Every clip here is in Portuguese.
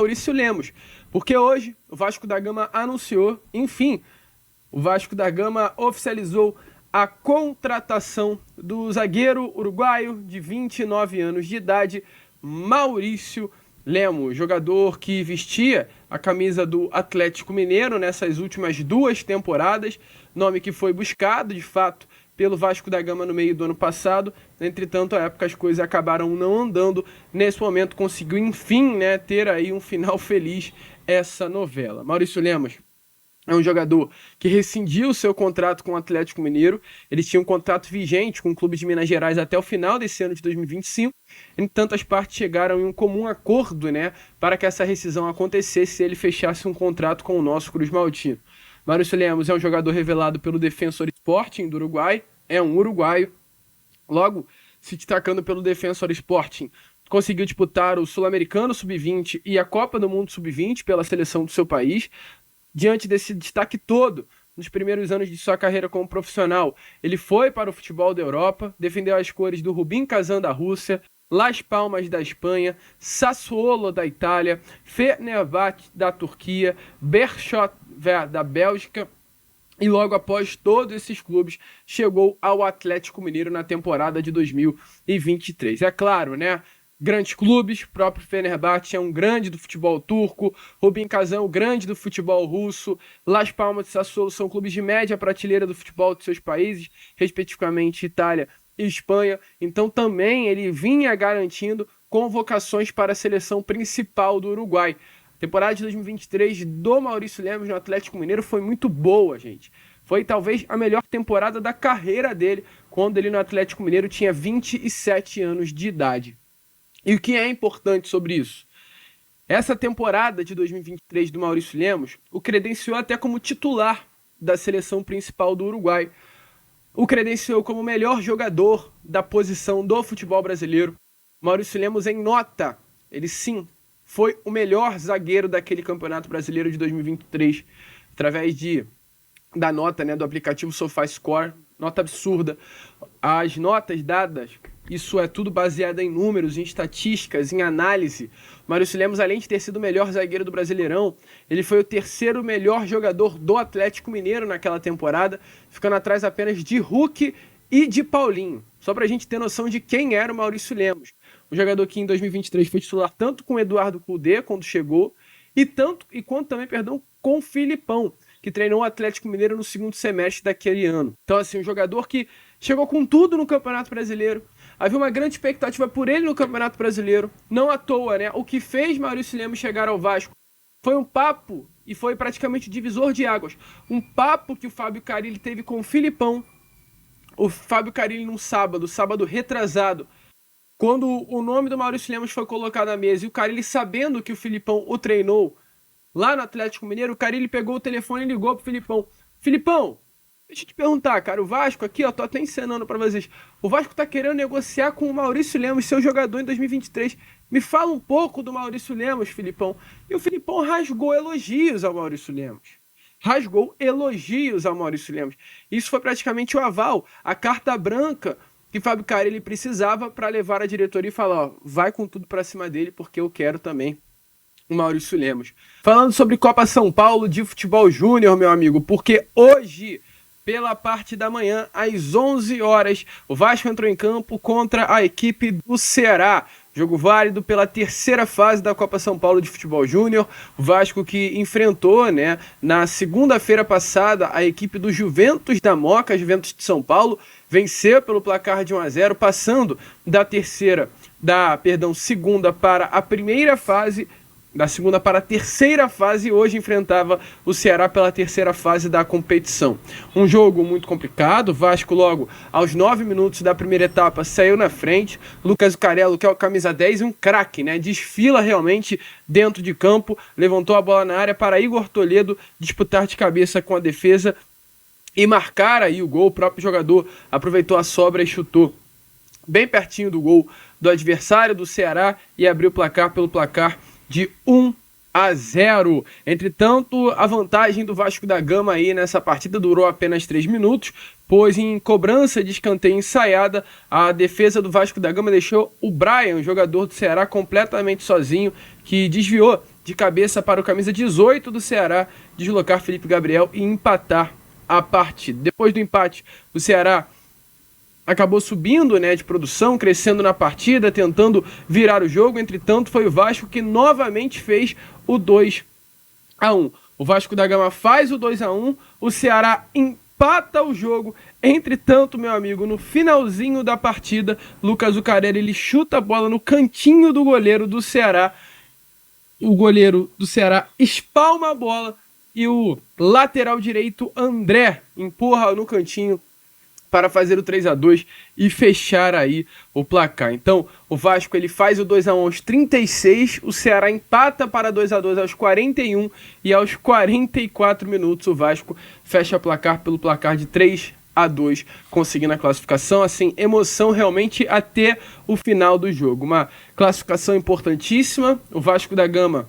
Maurício Lemos, porque hoje o Vasco da Gama anunciou, enfim, o Vasco da Gama oficializou a contratação do zagueiro uruguaio de 29 anos de idade, Maurício Lemos, jogador que vestia a camisa do Atlético Mineiro nessas últimas 2 temporadas, nome que foi buscado, de fato, pelo Vasco da Gama no meio do ano passado. Entretanto, à época as coisas acabaram não andando. Nesse momento conseguiu, enfim, ter aí um final feliz essa novela. Maurício Lemos é um jogador que rescindiu seu contrato com o Atlético Mineiro. Ele tinha um contrato vigente com o clube de Minas Gerais até o final desse ano de 2025. Entanto, as partes chegaram em um comum acordo, para que essa rescisão acontecesse e ele fechasse um contrato com o nosso Cruz Maltino. Maurício Lemos é um jogador revelado pelo Defensor Sporting do Uruguai, é um uruguaio. Logo, se destacando pelo Defensor Sporting, conseguiu disputar o Sul-Americano Sub-20 e a Copa do Mundo Sub-20 pela seleção do seu país. Diante desse destaque todo, nos primeiros anos de sua carreira como profissional, ele foi para o futebol da Europa, defendeu as cores do Rubin Kazan da Rússia, Las Palmas da Espanha, Sassuolo da Itália, Fenerbahçe da Turquia, Beerschot da Bélgica, e logo após todos esses clubes chegou ao Atlético Mineiro na temporada de 2023. É claro, grandes clubes, próprio Fenerbahçe é um grande do futebol turco, Rubin Kazan, grande do futebol russo, Las Palmas e Sassuolo são clubes de média prateleira do futebol de seus países, respectivamente Itália e Espanha. Então também ele vinha garantindo convocações para a seleção principal do Uruguai. A temporada de 2023 do Maurício Lemos no Atlético Mineiro foi muito boa, gente. Foi talvez a melhor temporada da carreira dele, quando ele no Atlético Mineiro tinha 27 anos de idade. E o que é importante sobre isso? Essa temporada de 2023 do Maurício Lemos o credenciou até como titular da seleção principal do Uruguai. O credenciou como melhor jogador da posição do futebol brasileiro. Maurício Lemos, em nota, ele sim foi o melhor zagueiro daquele Campeonato Brasileiro de 2023, através da nota do aplicativo SofaScore, nota absurda. As notas dadas, isso é tudo baseado em números, em estatísticas, em análise. Maurício Lemos, além de ter sido o melhor zagueiro do Brasileirão, ele foi o terceiro melhor jogador do Atlético Mineiro naquela temporada, ficando atrás apenas de Hulk e de Paulinho. Só pra gente ter noção de quem era o Maurício Lemos. Um jogador que em 2023 foi titular tanto com o Eduardo Cudê, quando chegou, quanto também com o Filipão, que treinou o Atlético Mineiro no segundo semestre daquele ano. Então, assim, um jogador que chegou com tudo no Campeonato Brasileiro. Havia uma grande expectativa por ele no Campeonato Brasileiro. Não à toa, O que fez Maurício Lemos chegar ao Vasco foi um papo, e foi praticamente divisor de águas. Um papo que o Fábio Carille teve com o Filipão. O Fábio Carille num sábado retrasado, quando o nome do Maurício Lemos foi colocado na mesa e o Carille, sabendo que o Filipão o treinou lá no Atlético Mineiro, o Carille pegou o telefone e ligou pro Filipão. Filipão, deixa eu te perguntar, cara, o Vasco aqui, tô até encenando pra vocês, o Vasco tá querendo negociar com o Maurício Lemos, seu jogador em 2023. Me fala um pouco do Maurício Lemos, Filipão. E o Filipão rasgou elogios ao Maurício Lemos. Isso foi praticamente o aval, a carta branca que Fábio Carille precisava para levar a diretoria e falar, vai com tudo para cima dele, porque eu quero também o Maurício Lemos. Falando sobre Copa São Paulo de Futebol Júnior, meu amigo, porque hoje, pela parte da manhã, às 11 horas, o Vasco entrou em campo contra a equipe do Ceará. Jogo válido pela terceira fase da Copa São Paulo de Futebol Júnior. O Vasco que enfrentou, na segunda-feira passada, a equipe do Juventus da Moca, Juventus de São Paulo, venceu pelo placar de 1-0, passando segunda para a primeira fase, da segunda para a terceira fase, e hoje enfrentava o Ceará pela terceira fase da competição. Um jogo muito complicado. O Vasco logo aos 9 minutos da primeira etapa saiu na frente. Lucas Zucarello, que é o camisa 10, um craque, desfila realmente dentro de campo, levantou a bola na área para Igor Toledo disputar de cabeça com a defesa e marcar aí o gol. O próprio jogador aproveitou a sobra e chutou bem pertinho do gol do adversário do Ceará e abriu o placar pelo placar de 1-0. Entretanto, a vantagem do Vasco da Gama aí nessa partida durou apenas 3 minutos, pois em cobrança de escanteio ensaiada, a defesa do Vasco da Gama deixou o Brian, jogador do Ceará, completamente sozinho, que desviou de cabeça para o camisa 18 do Ceará deslocar Felipe Gabriel e empatar a partida. Depois do empate, o Ceará acabou subindo, né, de produção, crescendo na partida, tentando virar o jogo. Entretanto, foi o Vasco que novamente fez o 2-1. O Vasco da Gama faz o 2-1, o Ceará empata o jogo. Entretanto, meu amigo, no finalzinho da partida, Lucas Zucarelli, ele chuta a bola no cantinho do goleiro do Ceará. O goleiro do Ceará espalma a bola e o lateral direito André empurra no cantinho para fazer o 3-2 e fechar aí o placar. Então, o Vasco ele faz o 2-1 aos 36, o Ceará empata para 2-2 aos 41 e aos 44 minutos o Vasco fecha o placar pelo placar de 3-2, conseguindo a classificação. Assim, emoção realmente até o final do jogo. Uma classificação importantíssima. O Vasco da Gama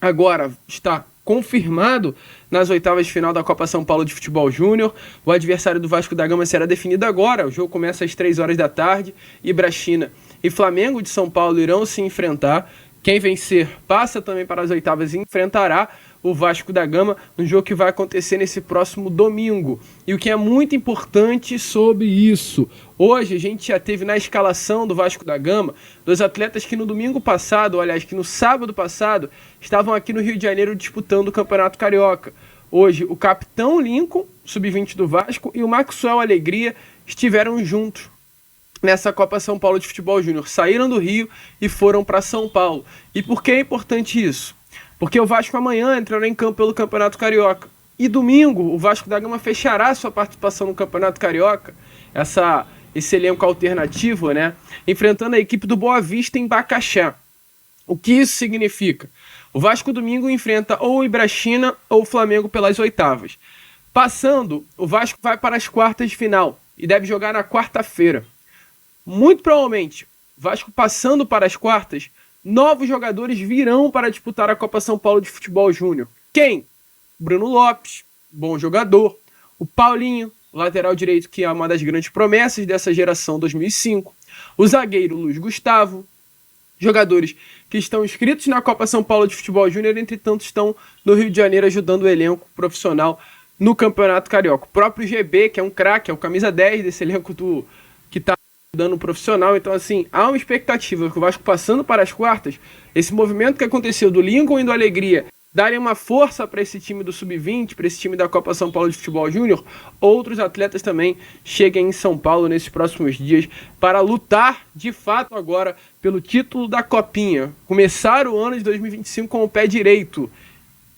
agora está confirmado nas oitavas de final da Copa São Paulo de Futebol Júnior. O adversário do Vasco da Gama será definido agora. O jogo começa às 3 horas da tarde. Ibrachina e Flamengo de São Paulo irão se enfrentar. Quem vencer passa também para as oitavas e enfrentará o Vasco da Gama no jogo que vai acontecer nesse próximo domingo. E o que é muito importante sobre isso, hoje a gente já teve na escalação do Vasco da Gama 2 atletas que no domingo passado, aliás, que no sábado passado, estavam aqui no Rio de Janeiro disputando o Campeonato Carioca. Hoje o capitão Lincoln, sub-20 do Vasco, e o Maxwell Alegria estiveram juntos nessa Copa São Paulo de Futebol Júnior. Saíram do Rio e foram para São Paulo. E por que é importante isso? Porque o Vasco amanhã entrará em campo pelo Campeonato Carioca. E domingo o Vasco da Gama fechará sua participação no Campeonato Carioca, esse elenco alternativo, né? Enfrentando a equipe do Boa Vista em Bacaxá. O que isso significa? O Vasco domingo enfrenta ou o Ibrachina ou o Flamengo pelas oitavas. Passando, o Vasco vai para as quartas de final e deve jogar na quarta-feira. Muito provavelmente, Vasco passando para as quartas, novos jogadores virão para disputar a Copa São Paulo de Futebol Júnior. Quem? Bruno Lopes, bom jogador. O Paulinho, lateral direito, que é uma das grandes promessas dessa geração 2005. O zagueiro Luiz Gustavo. Jogadores que estão inscritos na Copa São Paulo de Futebol Júnior, entretanto estão no Rio de Janeiro ajudando o elenco profissional no Campeonato Carioca. O próprio GB, que é um craque, é o camisa 10 desse elenco que está dando profissional. Então, assim, há uma expectativa que o Vasco passando para as quartas, esse movimento que aconteceu do Lincoln e do Alegria, darem uma força para esse time do Sub-20, para esse time da Copa São Paulo de Futebol Júnior, outros atletas também cheguem em São Paulo nesses próximos dias para lutar, de fato, agora pelo título da Copinha. Começar o ano de 2025 com o pé direito.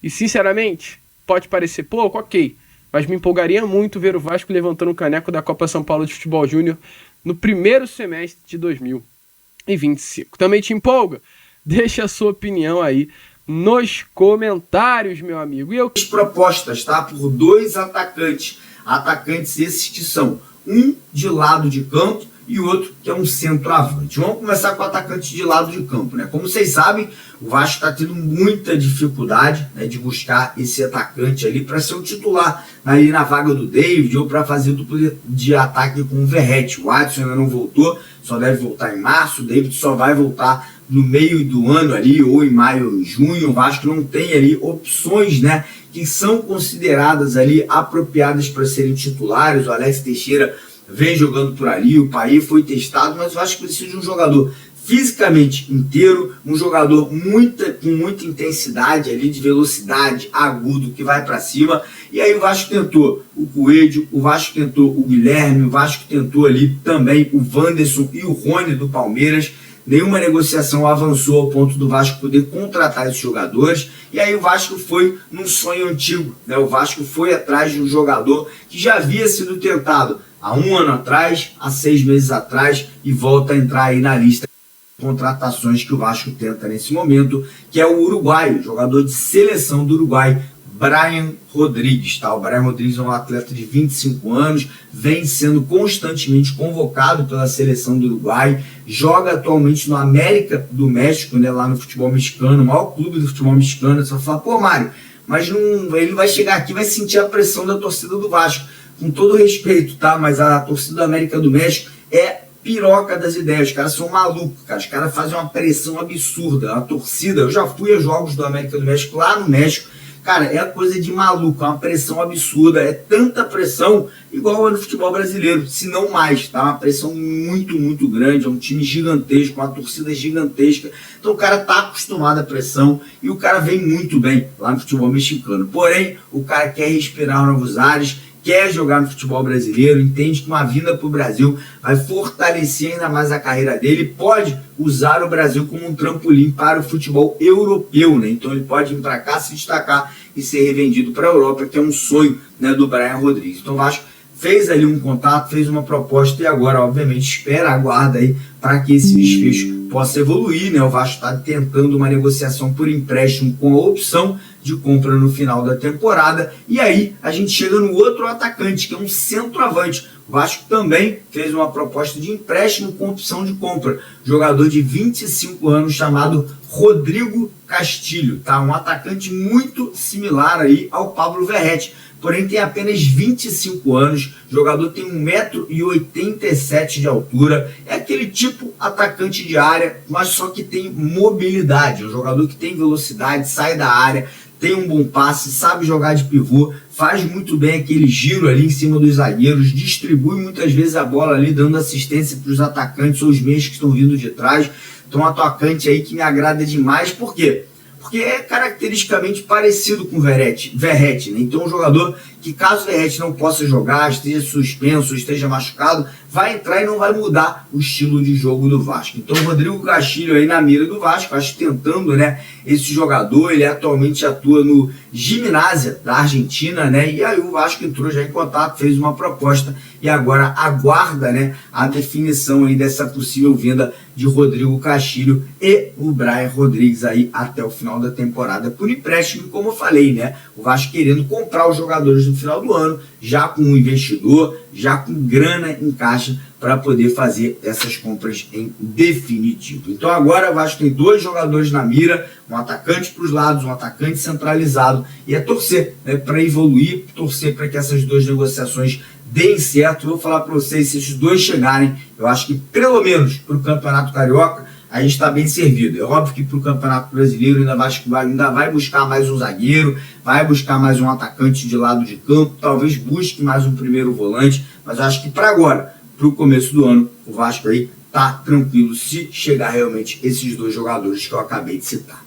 E, sinceramente, pode parecer pouco, ok, mas me empolgaria muito ver o Vasco levantando o caneco da Copa São Paulo de Futebol Júnior no primeiro semestre de 2025. Também te empolga? Deixa a sua opinião aí nos comentários, meu amigo. E eu... propostas, tá? Por 2 atacantes. Atacantes esses que são um de lado de campo e outro que é um centroavante. Vamos começar com o atacante de lado de campo, né? Como vocês sabem, o Vasco está tendo muita dificuldade, né, de buscar esse atacante ali para ser o titular ali na vaga do David ou para fazer dupla de ataque com o Verratti. O Adson ainda não voltou, só deve voltar em março. O David só vai voltar no meio do ano ali, ou em maio ou junho. O Vasco não tem ali opções, né, que são consideradas ali apropriadas para serem titulares. O Alex Teixeira vem jogando por ali, o Paí foi testado, mas o Vasco precisa de um jogador fisicamente inteiro, um jogador com muita intensidade ali, de velocidade, agudo, que vai para cima. E aí o Vasco tentou o Coelho, o Vasco tentou o Guilherme, o Vasco tentou ali também o Wanderson e o Rony do Palmeiras. Nenhuma negociação avançou ao ponto do Vasco poder contratar esses jogadores. E aí o Vasco foi num sonho antigo, né? O Vasco foi atrás de um jogador que já havia sido tentado há 1 ano atrás, há 6 meses atrás, e volta a entrar aí na lista de contratações que o Vasco tenta nesse momento, que é o uruguaio, jogador de seleção do Uruguai, Brian Rodrigues, tá? O Brian Rodrigues é um atleta de 25 anos, vem sendo constantemente convocado pela seleção do Uruguai, joga atualmente no América do México, né, lá no futebol mexicano, o maior clube do futebol mexicano. Você vai falar, pô, Mário, mas não, ele vai chegar aqui e vai sentir a pressão da torcida do Vasco. Com todo respeito, tá? Mas a torcida do América do México é piroca das ideias, os caras são malucos, cara. Os caras fazem uma pressão absurda. A torcida, eu já fui a jogos do América do México lá no México, cara, é coisa de maluco, é uma pressão absurda, é tanta pressão igual no futebol brasileiro, se não mais, tá? Uma pressão muito, muito grande, é um time gigantesco, uma torcida gigantesca, então o cara tá acostumado à pressão e o cara vem muito bem lá no futebol mexicano. Porém, o cara quer respirar novos ares, quer jogar no futebol brasileiro, entende que uma vinda para o Brasil vai fortalecer ainda mais a carreira dele, pode usar o Brasil como um trampolim para o futebol europeu, né? Então ele pode vir para cá, se destacar e ser revendido para a Europa, que é um sonho, né, do Brian Rodrigues. Então o Vasco fez ali um contato, fez uma proposta e agora, obviamente, espera, aguarda aí para que esse desfecho possa evoluir, né? O Vasco está tentando uma negociação por empréstimo com a opção de compra no final da temporada. E aí a gente chega no outro atacante, que é um centroavante. O Vasco também fez uma proposta de empréstimo com opção de compra. Jogador de 25 anos chamado Rodrigo Castilho, tá? Um atacante muito similar aí ao Pablo Verratti, porém tem apenas 25 anos, o jogador tem 1,87 m de altura, é aquele tipo atacante de área, mas só que tem mobilidade, é um jogador que tem velocidade, sai da área, tem um bom passe, sabe jogar de pivô, faz muito bem aquele giro ali em cima dos zagueiros, distribui muitas vezes a bola ali, dando assistência para os atacantes ou os meios que estão vindo de trás. Então um atacante aí que me agrada demais, por quê? Porque é caracteristicamente parecido com o Verratti, né? Então um jogador que, caso o Verratti não possa jogar, esteja suspenso, esteja machucado, vai entrar e não vai mudar o estilo de jogo do Vasco. Então o Rodrigo Castilho aí na mira do Vasco, acho, tentando, né, esse jogador. Ele atualmente atua no Gimnasia da Argentina, né? E aí o Vasco entrou já em contato, fez uma proposta e agora aguarda, né, a definição aí dessa possível venda de Rodrigo Castilho e o Brian Rodrigues aí até o final da temporada por empréstimo, como eu falei, né? O Vasco querendo comprar os jogadores no final do ano, já com um investidor, já com grana em caixa para poder fazer essas compras em definitivo. Então agora o Vasco tem dois jogadores na mira, um atacante para os lados, um atacante centralizado, e é torcer, né, para evoluir, torcer para que essas duas negociações deem certo. Vou falar para vocês, se esses dois chegarem, eu acho que pelo menos para o Campeonato Carioca a gente está bem servido. É óbvio que para o Campeonato Brasileiro ainda vai buscar mais um zagueiro, vai buscar mais um atacante de lado de campo, talvez busque mais um primeiro volante, mas eu acho que para agora, para o começo do ano, o Vasco aí tá tranquilo se chegar realmente esses dois jogadores que eu acabei de citar.